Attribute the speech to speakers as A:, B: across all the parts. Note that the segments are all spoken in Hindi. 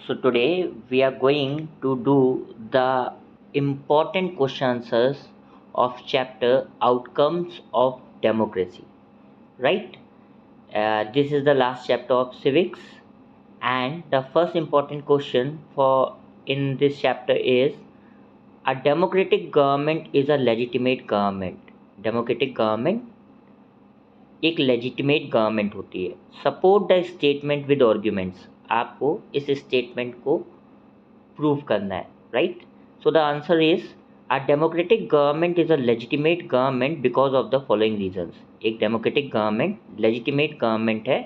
A: So today we are going to do the important question answers of chapter Outcomes of Democracy. Right? This is the last chapter of civics, and the first important question for in this chapter is a democratic government is a legitimate government. Democratic government एक लेजिटिमेट गवर्नमेंट होती है. Support the statement with arguments. आपको इस स्टेटमेंट को प्रूव करना है. Right. So the answer is a democratic government is a legitimate government because of the following reasons. एक डेमोक्रेटिक गवर्नमेंट लेजिटिमेट गवर्नमेंट है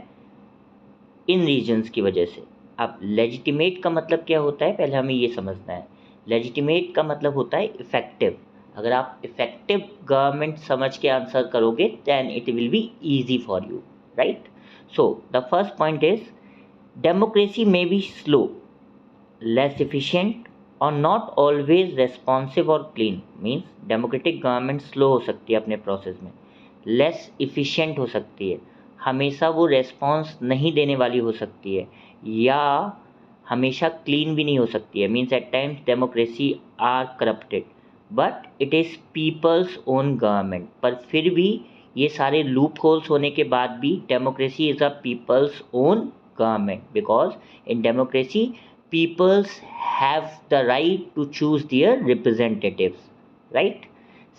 A: इन रीजंस की वजह से. अब लेजिटिमेट का मतलब क्या होता है, पहले हमें ये समझना है. लेजिटिमेट का मतलब होता है इफेक्टिव. अगर आप इफेक्टिव गवर्नमेंट समझ के आंसर करोगे then it will be easy for you. Right. So the first point is democracy may be slow, less efficient और नॉट ऑलवेज रेस्पॉन्सिव और clean. Means democratic government slow हो सकती है अपने प्रोसेस में, लेस इफिशिएंट हो सकती है, हमेशा वो रेस्पॉन्स नहीं देने वाली हो सकती है, या हमेशा क्लीन भी नहीं हो सकती है. Means at times democracy are corrupted, but it is people's own government. पर फिर भी ये सारे लूप होल्स होने के बाद भी democracy is a people's own government, because in democracy people's have the right to choose their representatives. Right.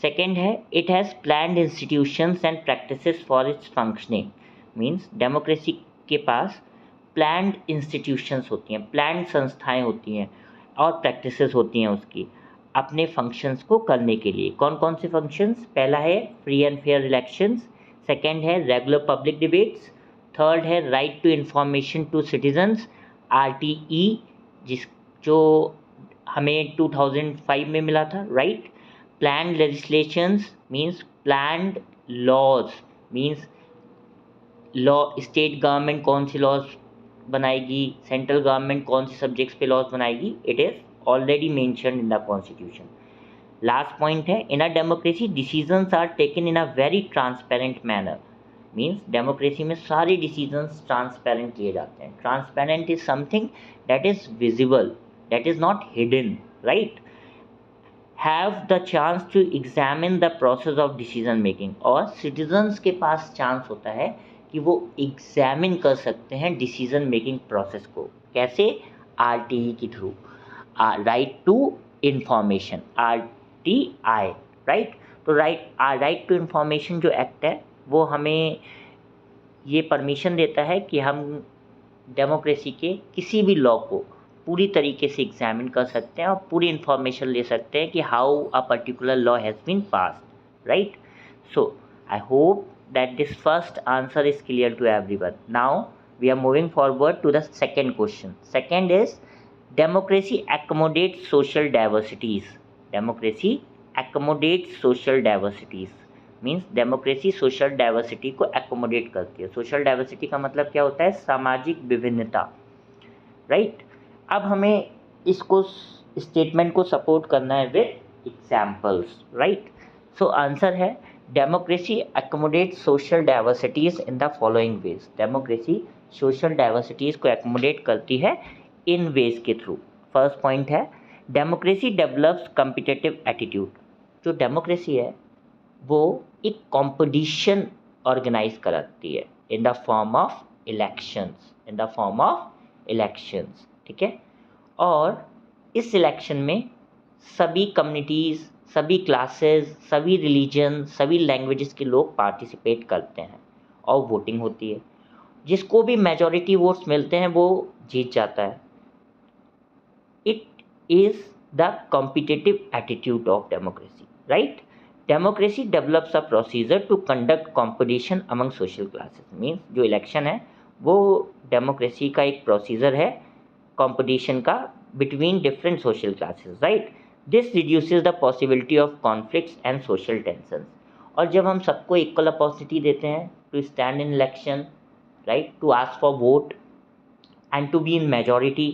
A: Second है it has planned institutions and practices for its functioning. Means democracy के पास प्लान्ड इंस्टीट्यूशंस होती हैं, प्लान्ड संस्थाएं होती हैं और प्रैक्टिसेस होती हैं उसकी अपने फंक्शंस को करने के लिए. कौन कौन से फंक्शंस? पहला है free and fair elections, second है रेगुलर पब्लिक डिबेट्स, थर्ड है right to information to citizens RTE, जो हमें 2005 में मिला था. Right. Planned legislations means planned laws. Means law, state government कौन सी लॉज बनाएगी, सेंट्रल गवर्नमेंट कौन से सब्जेक्ट्स पे लॉज बनाएगी, it is already mentioned in the constitution. Last point है in a democracy decisions are taken in a very transparent manner. Means democracy में सारे decisions transparent किए जाते हैं. Transparent is something that is visible, that is not hidden. Right. Have the chance to examine the process of decision making. और citizens के पास chance होता है कि वो examine कर सकते हैं decision making process को. कैसे? RTE के through. Right to information, RTI. Right. तो राइट टू इंफॉर्मेशन जो एक्ट है वो हमें ये परमिशन देता है कि हम डेमोक्रेसी के किसी भी लॉ को पूरी तरीके से एग्जामिन कर सकते हैं और पूरी इंफॉर्मेशन ले सकते हैं कि how a particular law has been passed. Right. So I hope that this first answer is clear to everyone. Now we are moving forward to the second question. Second is democracy accommodates social diversities. Democracy accommodates social diversities. Means democracy social diversity को एकोमोडेट करती है. सोशल डाइवर्सिटी का मतलब क्या होता है? सामाजिक विभिन्नता. राइट. अब हमें इसको स्टेटमेंट को सपोर्ट करना है with examples. Right. So answer है democracy accommodate social diversities in the following ways. Democracy social diversities को एकोमोडेट करती है इन वेज के थ्रू. फर्स्ट पॉइंट है डेमोक्रेसी डेवलप्स कॉम्पिटिटिव एटीट्यूड. जो डेमोक्रेसी है वो एक कंपटीशन ऑर्गेनाइज कराती है in the form of elections. In the form of elections. ठीक है. और इस इलेक्शन में सभी कम्युनिटीज़, सभी क्लासेस, सभी रिलीजन, सभी लैंग्वेजेस के लोग पार्टिसिपेट करते हैं और वोटिंग होती है. जिसको भी मेजॉरिटी वोट्स मिलते हैं वो जीत जाता है. It is the competitive attitude of democracy. Right. Democracy develops a procedure to conduct competition among social classes. Means जो इलेक्शन है वो डेमोक्रेसी का एक प्रोसीजर है कॉम्पिटिशन का between different social classes. Right. This reduces the possibility of conflicts and social tensions. और जब हम सबको इक्वल अपॉर्चुनिटी देते हैं to stand in election, right, to ask for vote and to be in majority,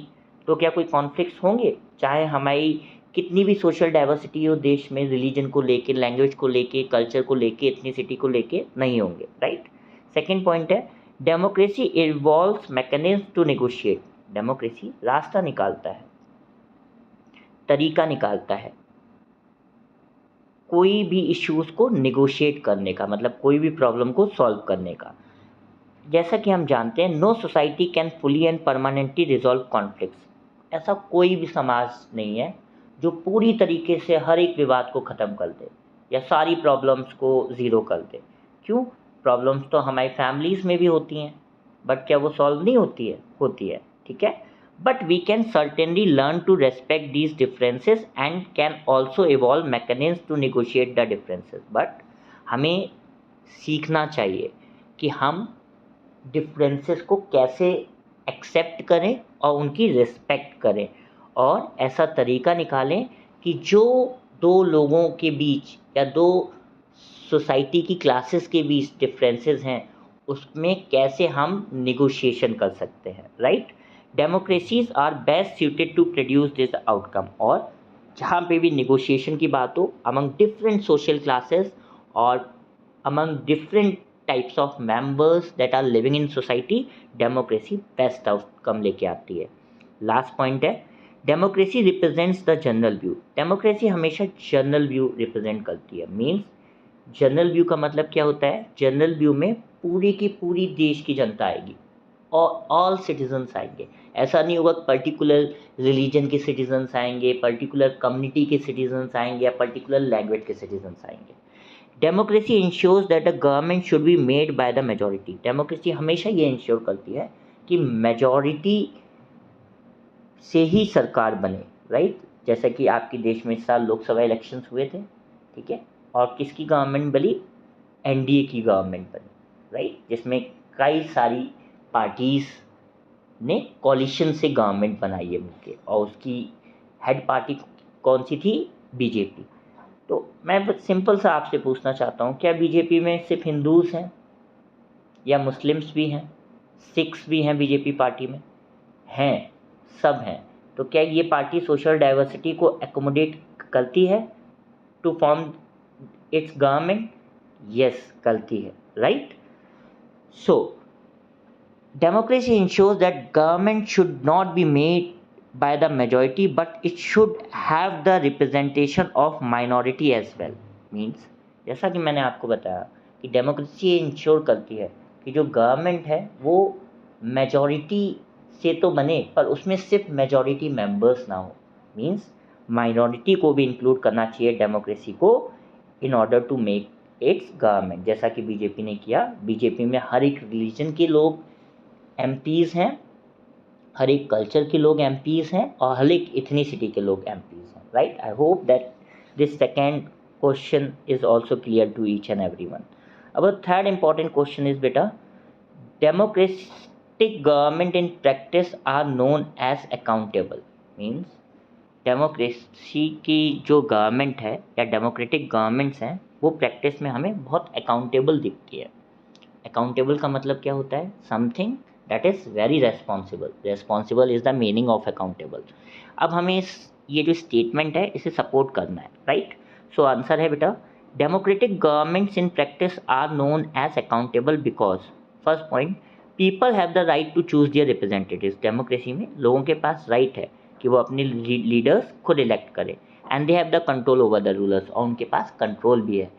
A: तो क्या कोई कॉन्फ्लिक्ट्स होंगे? चाहे हमारी कितनी भी सोशल डाइवर्सिटी हो देश में, रिलीजन को लेके, लैंग्वेज को लेके, कल्चर को लेके, एथनिसिटी को लेके, नहीं होंगे. राइट. सेकेंड पॉइंट है democracy involves mechanism to negotiate. Democracy रास्ता निकालता है, तरीका निकालता है कोई भी इश्यूज़ को निगोशिएट करने का, मतलब कोई भी प्रॉब्लम को सॉल्व करने का। जैसा कि हम जानते हैं, no society can fully and permanently resolve conflicts. ऐसा कोई भी समाज नहीं है जो पूरी तरीके से हर एक विवाद को ख़त्म कर दे या सारी प्रॉब्लम्स को ज़ीरो कर दे। क्यों? प्रॉब्लम्स तो हमारी फैमिलीज़ में भी होती हैं, बट क्या वो सॉल्व नहीं होती है? होती है, ठीक है। But we can certainly learn to respect these differences and can also evolve mechanism to negotiate the differences. But हमें सीखना चाहिए कि हम डिफरेंसेस को कैसे एक्सेप्ट करें और उनकी रिस्पेक्ट करें, और ऐसा तरीका निकालें कि जो दो लोगों के बीच या दो सोसाइटी की क्लासेस के बीच डिफरेंसेस हैं उसमें कैसे हम निगोशिएशन कर सकते हैं, right. Democracies are best suited to produce this outcome. और जहाँ पे भी निगोशिएशन की बात हो अमंग डिफरेंट सोशल क्लासेस और among different types of members that are living in society, democracy best outcome लेके आती है। लास्ट पॉइंट है, democracy represents the general view. Democracy हमेशा जनरल व्यू रिप्रेजेंट करती है। मीन्स जनरल व्यू का मतलब क्या होता है? जनरल व्यू में पूरी की पूरी देश की जनता आएगी और ऑल सिटीजन्स आएंगे। ऐसा नहीं होगा पर्टिकुलर रिलीजन के सिटीजन्स आएंगे, पर्टिकुलर कम्युनिटी के सिटीजन्स आएंगे या पर्टिकुलर लैंग्वेज के सिटीजन्स आएंगे। Democracy ensures that a government should be made by the majority. Democracy हमेशा ये इंश्योर करती है कि मेजॉरिटी से ही सरकार बने, राइट। जैसा कि आपके देश में इस साल लोकसभा इलेक्शंस हुए थे, ठीक है, और किसकी गवर्नमेंट बनी? एनडीए की गवर्नमेंट बनी, राइट, जिसमें कई सारी पार्टीज़ ने कॉलिशन से गवर्नमेंट बनाई है मिलके, और उसकी हेड पार्टी कौन सी थी? बीजेपी। तो मैं बस सिंपल सा आपसे पूछना चाहता हूँ, क्या बीजेपी में सिर्फ हिंदूज़ हैं या मुस्लिम्स भी हैं, सिख्स भी हैं बीजेपी पार्टी में? हैं, सब हैं। तो क्या ये पार्टी सोशल डाइवर्सिटी को एकोमोडेट करती है to form its government? Yes, करती है, right. So democracy ensures that government should not be made by the majority but it should have the representation of minority as well। means जैसा कि मैंने आपको बताया कि डेमोक्रेसी इंश्योर करती है कि जो गवर्नमेंट है वो मेजॉरिटी से तो बने पर उसमें सिर्फ मेजॉरिटी मेंबर्स ना हो। मींस माइनॉरिटी को भी इंक्लूड करना चाहिए डेमोक्रेसी को in order to make its government, जैसा कि बीजेपी ने किया। बीजेपी में हर एक रिलीजन के लोग एमपीज़ हैं, हर एक कल्चर के लोग एमपीज़ हैं और हर एक इथनिसिटी के लोग एमपीज़ हैं, right. I hope that this second question is also clear to each and every one. अब थर्ड इंपॉर्टेंट क्वेश्चन इज बेटा, democratic government in practice are known as accountable. Means democracy की जो गवर्नमेंट है या डेमोक्रेटिक गवर्नमेंट्स हैं वो प्रैक्टिस में हमें बहुत अकाउंटेबल दिखती है। अकाउंटेबल का मतलब क्या होता है? Something that is very responsible. Responsible is the meaning of accountable. अब हमें ये जो स्टेटमेंट है इसे सपोर्ट करना है, राइट। सो आंसर है बेटा, democratic governments in practice are known as accountable because first point, people have the right to choose their representatives. Democracy में लोगों के पास राइट है कि वो अपने लीडर्स खुद इलेक्ट करें, and they have the control over the rulers, और उनके पास कंट्रोल भी है।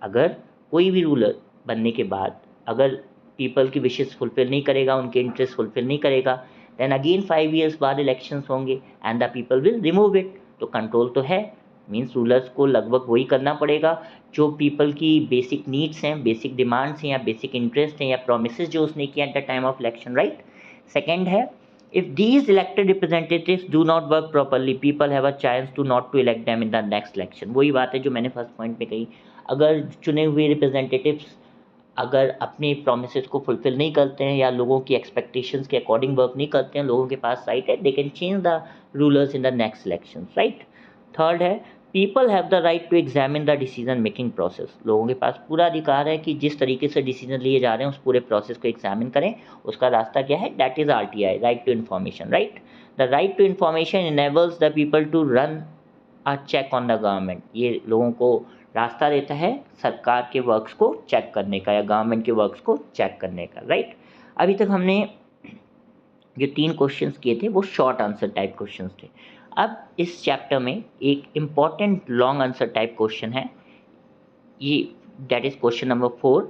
A: अगर कोई भी रूलर बनने के बाद अगर पीपल की विशेस फुलफिल नहीं करेगा, उनके इंटरेस्ट फुलफिल नहीं करेगा, देन अगेन 5 years बाद इलेक्शंस होंगे and the people will remove it. तो कंट्रोल तो है, मीन्स रूलर्स को लगभग वही करना पड़ेगा जो पीपल की बेसिक नीड्स हैं, बेसिक डिमांड्स हैं या बेसिक इंटरेस्ट हैं या प्रोमिसेस जो उसने किया at the time of election, right. Second है, if these elected representatives do not work properly, people have a chance to not to elect them in the next election। वही बात है जो मैंने फर्स्ट पॉइंट में कही, अगर चुने हुए रिप्रेजेंटेटिव्स अगर अपने प्रोमिसेस को फुलफिल नहीं करते हैं या लोगों की एक्सपेक्टेशंस के अकॉर्डिंग वर्क नहीं करते हैं, लोगों के पास राइट है, they can change the rulers in the next election, right. Third है, people have the right to examine the decision making process. लोगों के पास पूरा अधिकार है कि जिस तरीके से डिसीजन लिए जा रहे हैं उस पूरे प्रोसेस को एग्जामिन करें। उसका रास्ता क्या है? That is RTI, right to information, right. The right to information enables the people to run a check on the government. ये लोगों को रास्ता देता है सरकार के वर्क्स को चेक करने का या गवर्नमेंट के वर्क्स को चेक करने का, राइट। अभी तक हमने जो 3 क्वेश्चंस किए थे वो शॉर्ट आंसर टाइप क्वेश्चंस थे। अब इस चैप्टर में एक important long answer type question है, ये दैट इज क्वेश्चन नंबर 4।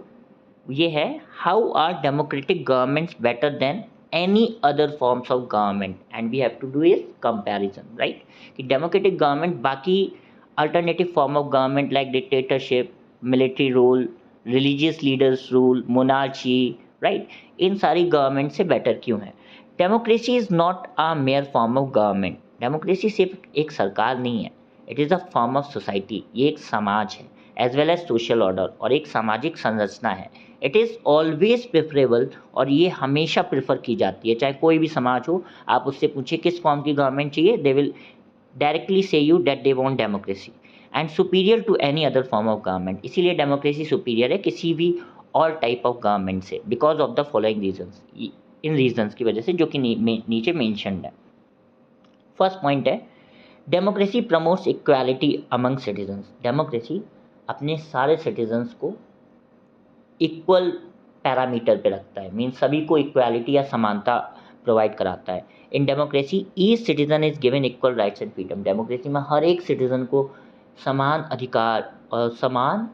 A: ये है, how are democratic governments better than any other forms of government, and we have to do is comparison, right. कि डेमोक्रेटिक गवर्नमेंट बाकी alternative form of government like dictatorship, military rule, religious leaders rule, monarchy, right, इन सारी गवर्नमेंट से बेटर क्यों है। Democracy is not a mere form of government. Democracy सिर्फ एक सरकार नहीं है, it is a form of society, ये एक समाज है, as well as social order, और एक सामाजिक संरचना है। इट इज़ ऑलवेज प्रेफरेबल, और ये हमेशा प्रेफर की जाती है, चाहे कोई भी समाज हो, आप उससे पूछिए किस फॉर्म की गवर्नमेंट चाहिए, they will directly say you that they want democracy and superior to any other form of government. इसीलिए डेमोक्रेसी सुपीरियर है किसी भी और टाइप ऑफ गवर्नमेंट से, because of the following reasons, इन रीजंस की वजह से जो कि नीचे मेंशन्ड है। फर्स्ट पॉइंट है, democracy promotes equality among citizens. Democracy अपने सारे सिटीजन्स को इक्वल पैरामीटर पे रखता है, मीन्स सभी को इक्वालिटी या समानता प्रोवाइड कराता है। In democracy each citizen is given equal rights and freedom. Democracy में हर एक सिटीजन को समान अधिकार और समान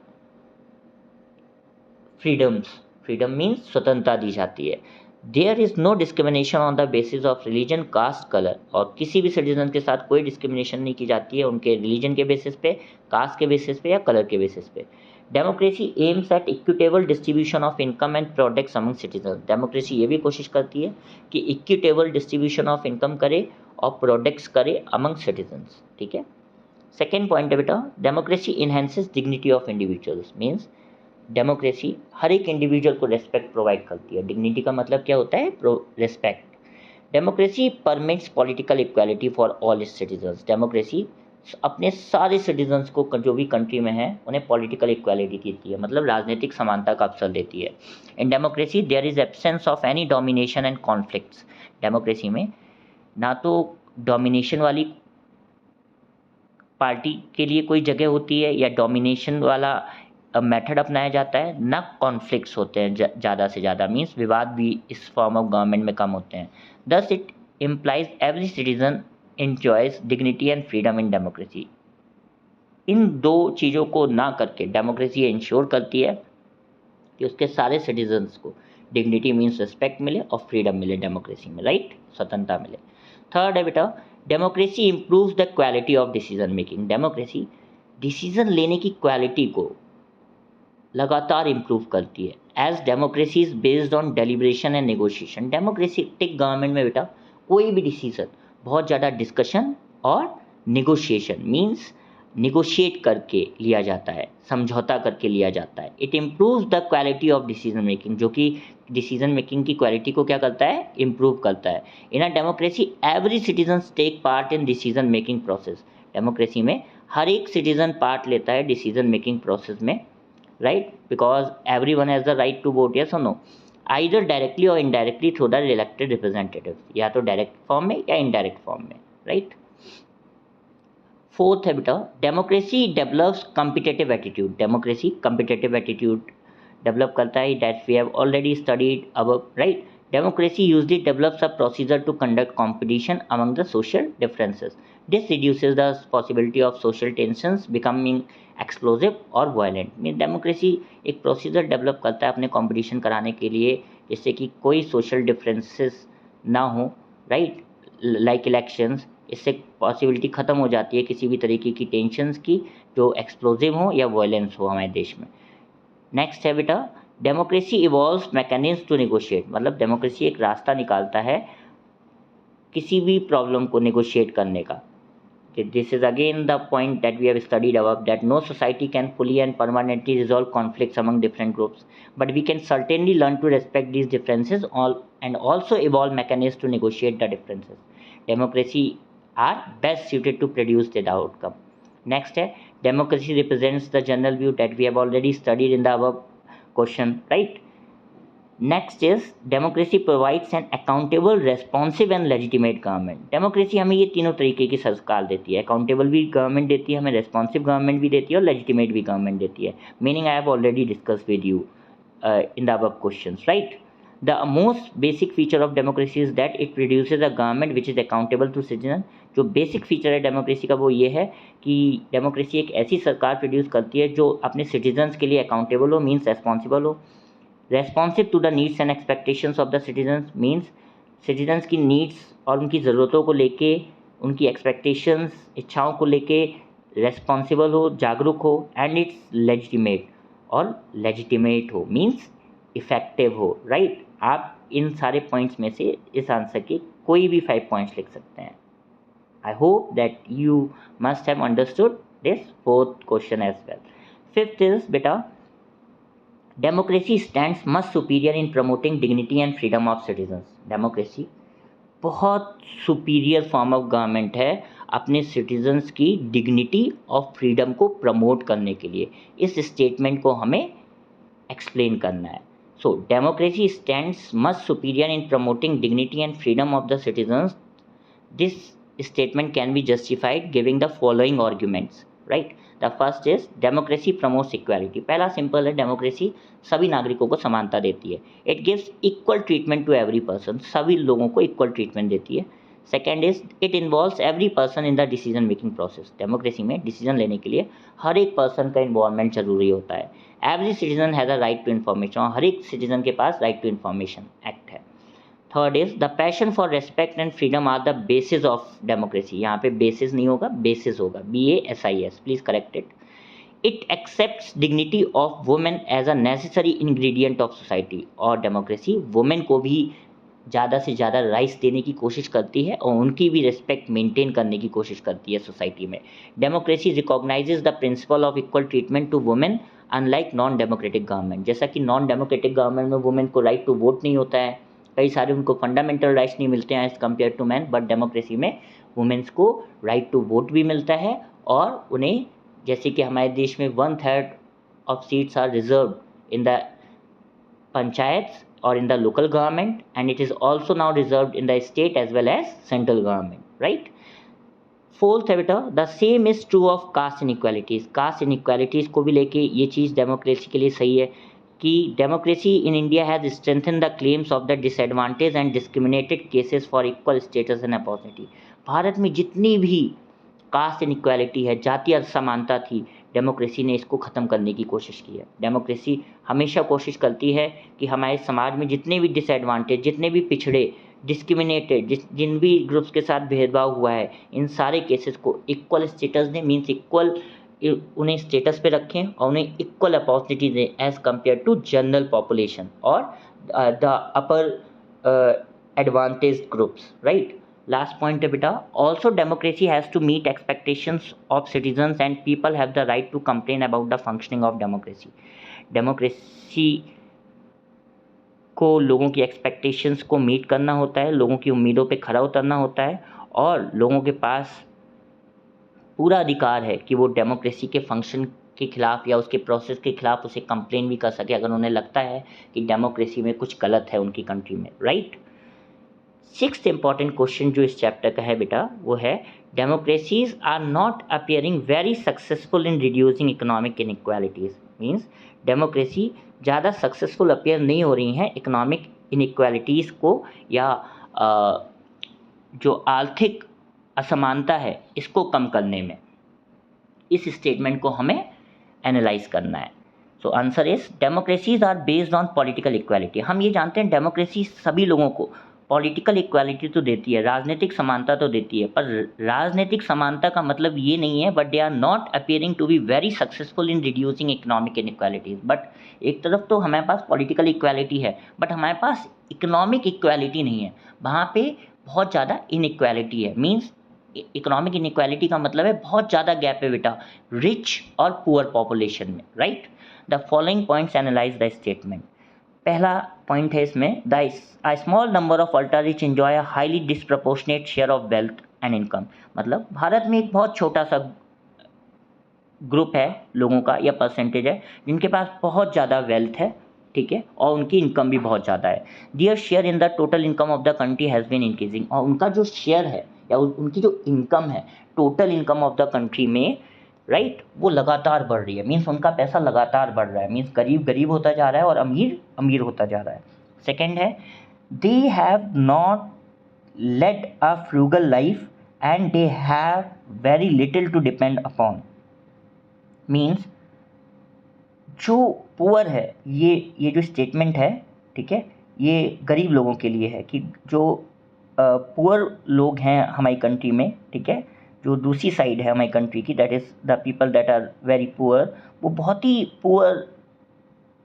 A: फ्रीडम्स, फ्रीडम मीन्स स्वतंत्रता दी जाती है। There is no discrimination on the basis of religion, caste, colour, और किसी भी सिटीजन के साथ कोई डिस्क्रिमिनेशन नहीं की जाती है उनके रिलीजन के बेसिस पे, कास्ट के बेसिस पे या कलर के बेसिस पे। Democracy aims at equitable distribution of income and products among citizen. Democracy ये भी कोशिश करती है कि इक्विटेबल डिस्ट्रीब्यूशन ऑफ इनकम करे और प्रोडक्ट्स करे अमंग सिटीजन्स, ठीक है। सेकेंड पॉइंट है बेटा, democracy enhances dignity of individuals, means democracy हर एक इंडिविजुअल को रेस्पेक्ट प्रोवाइड करती है। डिग्निटी का मतलब क्या होता है, respect. Democracy permits political equality for all it's citizens. Democracy अपने सारे सिटीजन्स को जो भी कंट्री में है उन्हें पॉलिटिकल इक्वालिटी देती है, मतलब राजनीतिक समानता का अवसर देती है। In democracy there is absence of any domination and conflicts. Democracy में ना तो डोमिनेशन वाली पार्टी के लिए कोई जगह होती है या डोमिनेशन वाला मेथड अपनाया जाता है, ना कॉन्फ्लिक्ट्स होते हैं ज़्यादा से ज़्यादा, मीन्स विवाद भी इस फॉर्म ऑफ गवर्नमेंट में कम होते हैं। Thus it implies every citizen enjoys dignity and freedom in democracy. इन दो चीज़ों को ना करके डेमोक्रेसी इंश्योर करती है कि उसके सारे सिटीजन्स को डिग्निटी मीन्स रिस्पेक्ट मिले और फ्रीडम मिले डेमोक्रेसी में, राइट, स्वतंत्रता मिले। थर्ड है बेटा, democracy improves the quality of decision making. Democracy decision लेने की क्वालिटी को लगातार इम्प्रूव करती है। As democracy is based on deliberation and negotiation. Democratic government में बेटा कोई भी डिसीजन बहुत ज़्यादा डिस्कशन और नेगोशिएशन मीन्स निगोशिएट करके लिया जाता है, समझौता करके लिया जाता है। It improves the quality of decision making, जो कि डिसीजन मेकिंग की क्वालिटी को क्या करता है, इम्प्रूव करता है। In a democracy every citizen take part in decision making process. Democracy में हर एक सिटीजन पार्ट लेता है डिसीजन मेकिंग प्रोसेस में, right, because everyone has the right to vote, yes or no, either directly or indirectly through the elected representatives, या तो डायरेक्ट फॉर्म में या इनडायरेक्ट फॉर्म में, राइट। फोर्थ है बेटा, democracy develops competitive attitude. Democracy competitive attitude develop करता है, that we have already studied above, right. Democracy usually develops a procedure to conduct competition among the social differences. This reduces the possibility of social tensions becoming explosive और वायलेंट। मीन डेमोक्रेसी एक प्रोसीजर डेवलप करता है अपने कंपटीशन कराने के लिए, जिससे कि कोई सोशल डिफरेंसेस ना हो, राइट, लाइक इलेक्शंस। इससे पॉसिबिलिटी ख़त्म हो जाती है किसी भी तरीके की टेंशंस की जो एक्सप्लोजिव हो या वायलेंस हो हमारे देश में। नेक्स्ट है बेटा, democracy evolves mechanism to negotiate. मतलब डेमोक्रेसी एक रास्ता निकालता है किसी भी प्रॉब्लम को नेगोशिएट करने का। This is again the point that we have studied above, that no society can fully and permanently resolve conflicts among different groups, but we can certainly learn to respect these differences and also evolve mechanisms to negotiate the differences. Democracy are best suited to produce the outcome. Next है, democracy represents the general view that we have already studied in the above question, right? Next is democracy provides N accountable, responsive and legitimate government. Democracy हमें ये तीनों तरीके की सरकार देती है, अकाउंटेबल भी गवर्नमेंट देती है हमें, रेस्पॉन्सिव गवर्नमेंट भी देती है और लेजिटिमेट भी गवर्नमेंट देती है। Meaning I have already discuss with you in the above questions, right. The most basic feature of democracy is that it produces a government which is accountable to citizen. जो बेसिक फीचर है डेमोक्रेसी का वो ये है कि डेमोक्रेसी एक ऐसी सरकार प्रोड्यूस करती है जो अपने सिटीजन्स के लिए अकाउंटेबल हो, मीन्स रेस्पॉन्सिबल हो। Responsive to the needs and expectations of the citizens, means citizens की नीड्स और उनकी ज़रूरतों को लेके, उनकी एक्सपेक्टेशंस, इच्छाओं को लेके रेस्पॉन्सिबल हो, जागरूक हो। एंड इट्स लेजिटिमेट, और लेजिटिमेट हो मीन्स इफेक्टिव हो, राइट। आप इन सारे पॉइंट्स में से इस आंसर के कोई भी 5 पॉइंट्स लिख सकते हैं। I hope that you must have understood this 4th question as well. 5th is बेटा, democracy stands much superior in promoting dignity and freedom of citizens. Democracy बहुत सुपीरियर फॉर्म ऑफ गवर्नमेंट है अपने सिटीजन्स की डिग्निटी और फ्रीडम को प्रमोट करने के लिए। इस स्टेटमेंट को हमें एक्सप्लेन करना है। So democracy stands much superior in promoting dignity and freedom of the citizens. This statement can be justified giving the following arguments, right? The first is democracy promotes equality. पहला सिंपल है, डेमोक्रेसी सभी नागरिकों को समानता देती है। It gives equal treatment to every person, सभी लोगों को इक्वल ट्रीटमेंट देती है। Second is it involves every person in the decision making process. Democracy में डिसीजन लेने के लिए हर एक पर्सन का इन्वॉल्वमेंट जरूरी होता है। Every citizen has a right to information, हर एक सिटीजन के पास राइट टू इन्फॉर्मेशन एक्ट है। Third is the passion for respect and freedom are the basis of democracy. यहाँ पे बेसिस नहीं होगा, बेसिस होगा, BASIS, please correct it. It accepts dignity of women as a necessary ingredient of society. और डेमोक्रेसी वुमेन को भी ज़्यादा से ज़्यादा राइट्स देने की कोशिश करती है और उनकी भी रिस्पेक्ट मेंटेन करने की कोशिश करती है सोसाइटी में। Democracy recognizes the principle of equal treatment to women unlike non democratic government. जैसा कि नॉन डेमोक्रेटिक गवर्नमेंट में वुमेन को राइट टू वोट नहीं होता है, कई सारे उनको फंडामेंटल राइट्स नहीं मिलते हैं as compare to man, but democracy में वुमेन्स को राइट टू वोट भी मिलता है और उन्हें, जैसे कि हमारे देश में 1/3 of seats are reserved in the panchayat or in the local government, and it is also now reserved in the state as well as central government, right? Fourth है बेटा, the same is true of caste inequalities. Caste inequalities को भी लेके ये चीज़ डेमोक्रेसी के लिए सही है कि democracy in India has strengthen the claims of the disadvantage and discriminated cases for equal status and opportunity. Bharat में जितनी भी कास्ट इनइक्वालिटी है, जातीय असमानता थी, डेमोक्रेसी ने इसको ख़त्म करने की कोशिश की है। डेमोक्रेसी हमेशा कोशिश करती है कि हमारे समाज में जितने भी डिसएडवांटेज, जितने भी पिछड़े, डिस्क्रिमिनेटेड, जिन भी ग्रुप्स के साथ भेदभाव हुआ है, इन सारे केसेस को इक्वल स्टेटस दें, मीन्स इक्वल उन्हें स्टेटस पे रखें और उन्हें इक्वल अपॉर्चुनिटी दें as compare to general population और the upper advantage groups, right. Last point है बेटा, also democracy has to meet expectations of citizens and people have the right to complain about the functioning of democracy. Democracy को लोगों की एक्सपेक्टेशंस को मीट करना होता है, लोगों की उम्मीदों पे खरा उतरना होता है और लोगों के पास पूरा अधिकार है कि वो डेमोक्रेसी के फंक्शन के खिलाफ या उसके प्रोसेस के खिलाफ उसे कंप्लेन भी कर सके अगर उन्हें लगता है कि डेमोक्रेसी में कुछ गलत है उनकी कंट्री में, राइट। 6th इंपॉर्टेंट क्वेश्चन जो इस चैप्टर का है बेटा वो है, democracies are not appearing very successful in reducing economic inequalities. Means democracy ज़्यादा सक्सेसफुल अपियर नहीं हो रही हैं इकोनॉमिक इनइक्वालिटीज़ को या जो आर्थिक असमानता है इसको कम करने में। इस स्टेटमेंट को हमें एनालाइज करना है। So answer is democracies are based on political equality. हम ये जानते हैं डेमोक्रेसी सभी लोगों को पॉलिटिकल इक्वालिटी तो देती है, राजनीतिक समानता तो देती है, पर राजनीतिक समानता का मतलब ये नहीं है but they are not appearing to be very successful in reducing economic inequalities. But एक तरफ तो हमारे पास पॉलिटिकल इक्वालिटी है बट हमारे पास इकोनॉमिक इक्वालिटी नहीं है, वहाँ पे बहुत ज़्यादा इनइक्वालिटी है। मीन्स इकोनॉमिक इनइक्वालिटी का मतलब है बहुत ज़्यादा गैप है बेटा रिच और पुअर पॉपुलेशन में, right. The following points analyse the statement. पहला पॉइंट है इसमें, the small number of ultra rich enjoy a highly disproportionate share of wealth and income. मतलब भारत में एक बहुत छोटा सा ग्रुप है लोगों का या परसेंटेज है जिनके पास बहुत ज़्यादा वेल्थ है, ठीक है, और उनकी इनकम भी बहुत ज़्यादा है। Their share in the total income of the country has been increasing. और उनका जो शेयर है या उनकी जो इनकम है total income of the country में, राइट, वो लगातार बढ़ रही है। मीन्स उनका पैसा लगातार बढ़ रहा है। मीन्स गरीब गरीब होता जा रहा है और अमीर अमीर होता जा रहा है। सेकेंड है they have not led a frugal life and they have very little to depend upon. Means जो पुअर है, ये जो स्टेटमेंट है, ठीक है, ये गरीब लोगों के लिए है कि जो पुअर लोग हैं हमारी कंट्री में, ठीक है, जो दूसरी साइड है हमारी कंट्री की, that is the people that are very poor, वो बहुत ही poor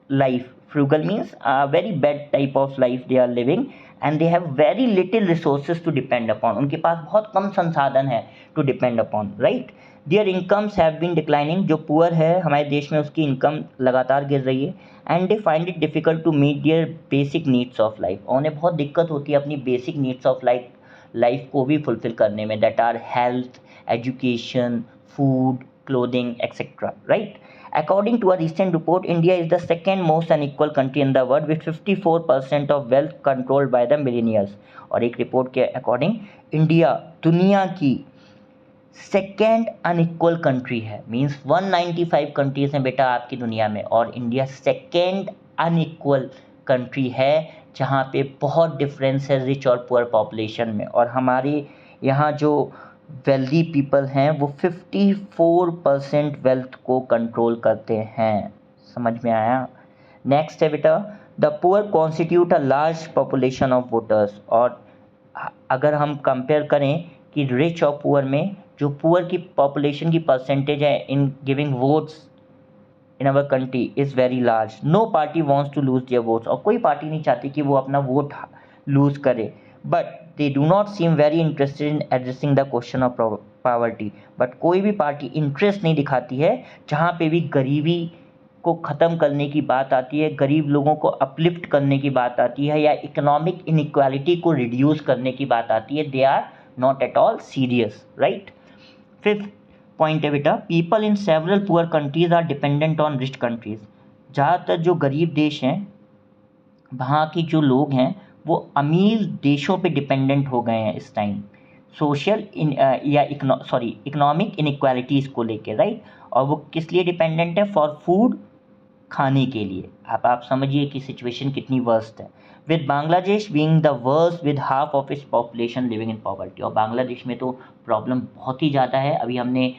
A: life. Frugal means a very bad type of life they are living and they have very little resources to depend upon. उनके पास बहुत कम संसाधन है to depend upon, right? Their incomes have been declining. जो पुअर है हमारे देश में उसकी इनकम लगातार गिर रही है and they find it difficult to meet their basic needs of life. और उन्हें बहुत दिक्कत होती है अपनी basic needs of life को भी fulfill करने में, that are health, education, food, clothing, etc. Right? According to a recent report, India is the second most unequal country in the world with 54% of wealth controlled by the millionaires. और एक रिपोर्ट के अकॉर्डिंग इंडिया दुनिया की सेकेंड अनइक्वल कंट्री है। मीन्स 195 कंट्रीज हैं बेटा आपकी दुनिया में और इंडिया सेकेंड अनइक्वल कंट्री है जहाँ पे बहुत डिफरेंस है रिच और पुअर पॉपुलेशन में। और हमारे यहाँ जो वेल्दी पीपल हैं वो 54% वेल्थ को कंट्रोल करते हैं। समझ में आया? नेक्स्ट है बेटा the poor constitute a large population of voters. और अगर हम कंपेयर करें कि रिच और पुअर में, जो पुअर की पॉपुलेशन की परसेंटेज है in giving votes in our country is very large. No party wants to lose their votes. और कोई पार्टी नहीं चाहती कि वो अपना वोट लूज करे। But they do not seem very interested in addressing the question of poverty. But कोई भी पार्टी इंटरेस्ट नहीं दिखाती है जहाँ पे भी गरीबी को ख़त्म करने की बात आती है, गरीब लोगों को अपलिफ्ट करने की बात आती है या इकोनॉमिक इनइक्वालिटी को रिड्यूस करने की बात आती है। They are not at all serious, right. Fifth point है बेटा people in several poor countries are dependent on rich countries. ज़्यादातर जो गरीब देश हैं वहाँ के जो लोग हैं वो अमीर देशों पे डिपेंडेंट हो गए हैं इस टाइम सोशल इकोनॉमिक इनइक्वालिटीज़ को लेके, राइट। और वो किस लिए डिपेंडेंट है? फॉर फूड, खाने के लिए। आप समझिए कि सिचुएशन कितनी वर्स्ट है। With Bangladesh being the worst with half of its population living in poverty. और बांग्लादेश में तो प्रॉब्लम बहुत ही ज़्यादा है। अभी हमने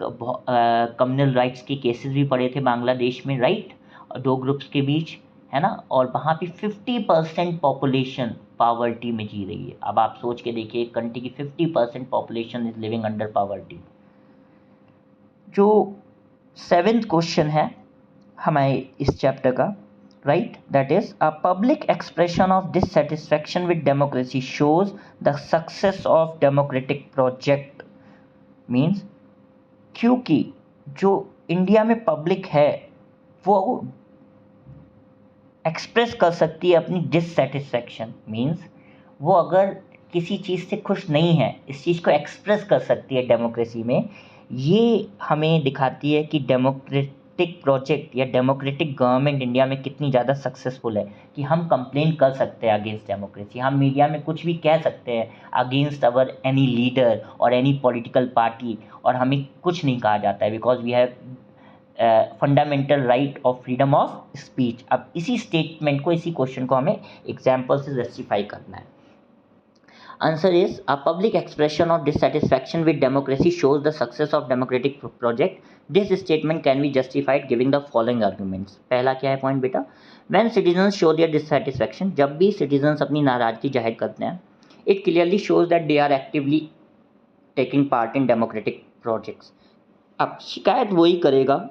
A: कम्युनल राइट्स के केसेस भी पढ़े थे बांग्लादेश में, राइट, दो ग्रुप्स के बीच, है ना। और वहाँ पे 50% पॉपुलेशन पावर्टी में जी रही है। अब आप सोच के देखिए कंट्री की 50% population is living under poverty. जो 7th क्वेश्चन है हमारे इस चैप्टर का, right, that is a public expression of dissatisfaction with democracy shows the success of democratic project. Means क्योंकि जो इंडिया में पब्लिक है वो एक्सप्रेस कर सकती है अपनी डिससेटिस्फैक्शन। मीन्स वो अगर किसी चीज़ से खुश नहीं है इस चीज़ को एक्सप्रेस कर सकती है डेमोक्रेसी में। ये हमें दिखाती है कि डेमोक्रेटिक प्रोजेक्ट या डेमोक्रेटिक गवर्नमेंट इंडिया में कितनी ज़्यादा सक्सेसफुल है कि हम कंप्लेन कर सकते हैं अगेंस्ट डेमोक्रेसी। हम मीडिया में कुछ भी कह सकते हैं अगेंस्ट अवर एनी लीडर और एनी पॉलिटिकल पार्टी और हमें कुछ नहीं कहा जाता है because we have fundamental right of freedom of speech. अब इसी स्टेटमेंट को, इसी क्वेश्चन को हमें एग्जाम्पल से जस्टिफाई करना है। Answer is a public expression of dissatisfaction with democracy shows the success of democratic project. This statement can be justified giving the following arguments. पहला क्या है पॉइंट बेटा? When citizens show their dissatisfaction, जब भी सिटीजन्स अपनी नाराजगी जाहिर करते हैं, it clearly shows that they are actively taking part in democratic projects. अब शिकायत वही करेगा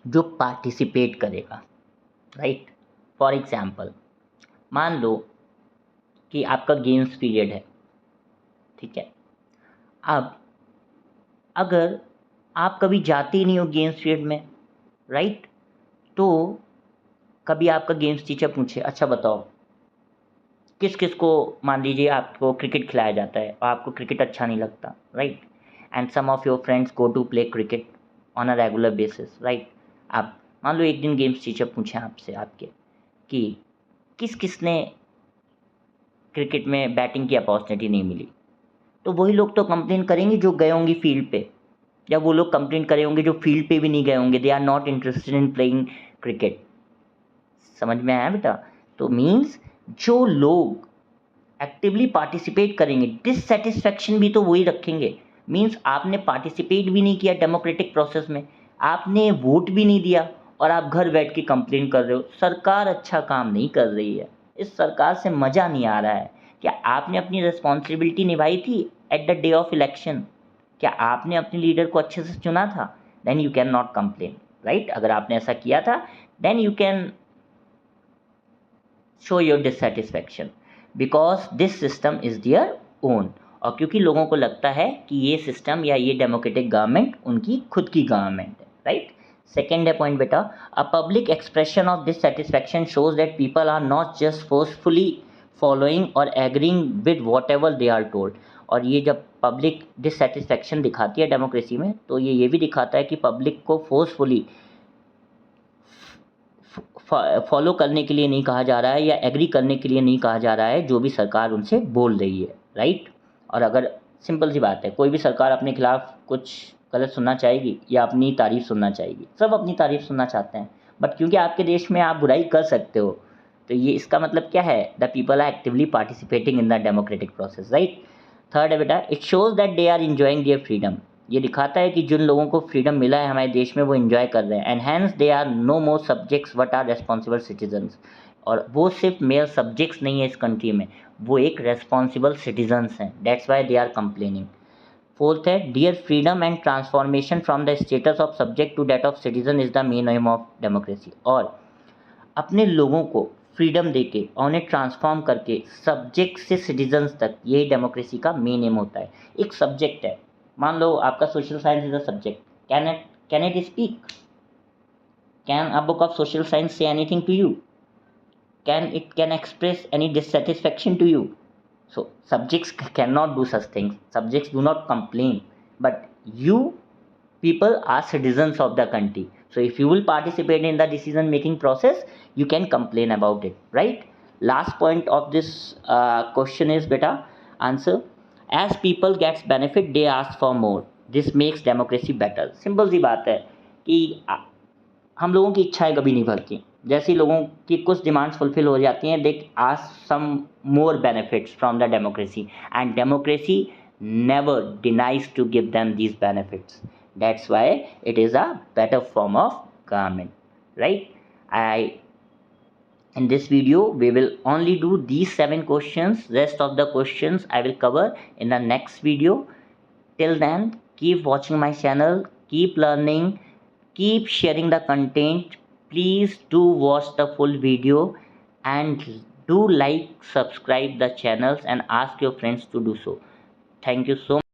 A: जो पार्टिसिपेट करेगा, राइट। फॉर एग्जाम्पल मान लो कि आपका गेम्स पीरियड है, ठीक है। अब अगर आप कभी जाते ही नहीं हो गेम्स पीरियड में, राइट, तो कभी आपका गेम्स टीचर पूछे अच्छा बताओ किस किस को, मान लीजिए आपको क्रिकेट खिलाया जाता है और आपको क्रिकेट अच्छा नहीं लगता, right, and some of your friends go to play cricket on a regular basis, right. आप मान लो एक दिन गेम्स टीचर पूछें आपसे आपके कि किस किसने क्रिकेट में बैटिंग की अपॉर्चुनिटी नहीं मिली, तो वही लोग तो कंप्लेन करेंगे जो गए होंगे फील्ड पे, या वो लोग कंप्लेन करे होंगे जो फील्ड पे भी नहीं गए होंगे। They are not interested in playing cricket. समझ में आया बेटा? तो मीन्स जो लोग एक्टिवली पार्टिसिपेट करेंगे, डिससेटिस्फैक्शन भी तो वही रखेंगे। मीन्स आपने पार्टिसिपेट भी नहीं किया डेमोक्रेटिक प्रोसेस में, आपने वोट भी नहीं दिया और आप घर बैठ के कंप्लेन कर रहे हो सरकार अच्छा काम नहीं कर रही है, इस सरकार से मज़ा नहीं आ रहा है। क्या आपने अपनी रिस्पॉन्सिबिलिटी निभाई थी at the day of election? क्या आपने अपने लीडर को अच्छे से चुना था? Then you can not complain, right? अगर आपने ऐसा किया था then you can show your dissatisfaction because this system is their own. और क्योंकि लोगों को लगता है कि ये सिस्टम या ये डेमोक्रेटिक गवर्नमेंट उनकी खुद की गवर्नमेंट है, राइट? सेकेंड है पॉइंट बेटा, a public expression of dissatisfaction shows that people are not just forcefully following और agreeing with whatever they are told. और ये जब पब्लिक डिससेटिस्फैक्शन दिखाती है डेमोक्रेसी में, तो ये भी दिखाता है कि पब्लिक को फोर्सफुली फॉलो करने के लिए नहीं कहा जा रहा है या एग्री करने के लिए नहीं कहा जा रहा है जो भी सरकार उनसे बोल रही है, राइट? और अगर सिंपल सी बात है, कोई भी सरकार अपने खिलाफ कुछ गलत सुनना चाहेगी या अपनी तारीफ सुनना चाहेगी? सब अपनी तारीफ सुनना चाहते हैं, बट क्योंकि आपके देश में आप बुराई कर सकते हो, तो ये इसका मतलब क्या है? The people are actively participating in the democratic process, right? Third है बेटा, it shows that they are enjoying their freedom. ये दिखाता है कि जिन लोगों को फ्रीडम मिला है हमारे देश में वो इन्जॉय कर रहे हैं। And hence they are no more subjects but are responsible citizens. और वो सिर्फ मेयर सब्जेक्ट्स नहीं है इस कंट्री में, वो एक रेस्पॉन्सिबल सिटीजन्स हैं। That's why they are complaining. Fourth है, dear freedom and transformation from the status of subject to that of citizen is the main aim of democracy. और अपने लोगों को फ्रीडम देके और उन्हें ट्रांसफॉर्म करके सब्जेक्ट से सिटीजन्स तक, यही डेमोक्रेसी का मेन एम होता है। एक सब्जेक्ट है, मान लो आपका social science is a subject, can it speak? Can a book of social science say anything to you? Can express any dissatisfaction to you? So subjects cannot do such things. Subjects do not complain, but you people are citizens of the country. So if you will participate in the decision making process, you can complain about it, right? Last point of this question is beta answer. As people gets benefit, they ask for more. This makes democracy better. Simple सी बात है कि हम लोगों की इच्छाएं कभी नहीं भरती। जैसे ही लोगों की कुछ डिमांड्स फुलफिल हो जाती हैं, they ask some more benefits from the democracy, and democracy never denies to give them these benefits. That's why it is a better form of government, right? In this video we will only do these 7 questions. Rest of the questions I will cover in the next video. Till then, keep watching my channel, keep learning, keep sharing the content. Please do watch the full video and do like, subscribe the channels and ask your friends to do so. Thank you so much.